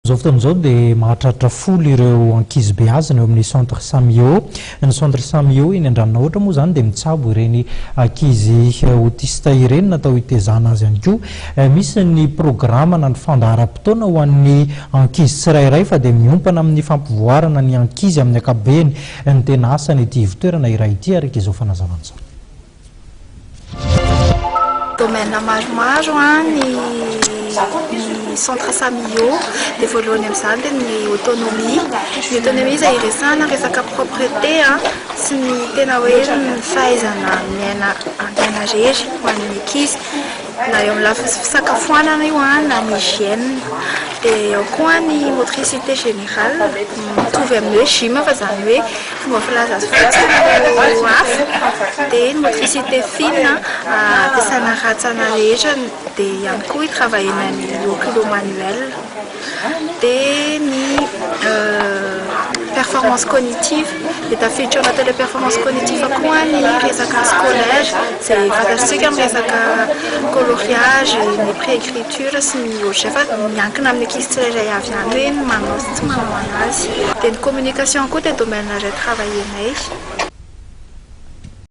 Zao fotoan'izao dia mahatratra folo ireo ankizy beazina eo amin'ny centre Samio. Ny centre Samio iny Andranona Ohatra moa zany dia mitsabo ireny ankizy autiste ireny natao hitezana azy ihany koa. Misy ny programana ny fandaharam-potoana ho an'ny ankizy tsirairay fa dia miompana amin'ny fampivoarana ny ankizy amin'ny ankapobeny ny tena asany ity ivon-toerana iray ity ary izao fanazavana izao. Domaine maromaro ny centre Samio dia voalohany amin'izany dia ny autonomie. Ny autonomie izay iresahana resaka propriété sy ny tena hoe ny fahaizana miaina rery ho an'ny ankizy na eo amin'ny lafiny fisakafoanana io na ny hygiène. Dia eo koa ny motricité générale mitovy amin'ny hoe gym fa izany hoe fomba filaza azy fotsiny hafa. Dia ny motricité fine ampiasana ratsana rehetra dia ihany koa travaillena ny oculo manuel. Dia ny performance cognitive dia tafiditra anaty le performance cognitive koa ny resaka scolaire izay fantatsika amin'ny resaka coloriage, ny préécriture sy ny ohatry fa miankina amin'ny ankizy tsirairay avy ihany hoe manao sy tsy manao anazy. Dia ny communication koa dia domaine iray travaillenay.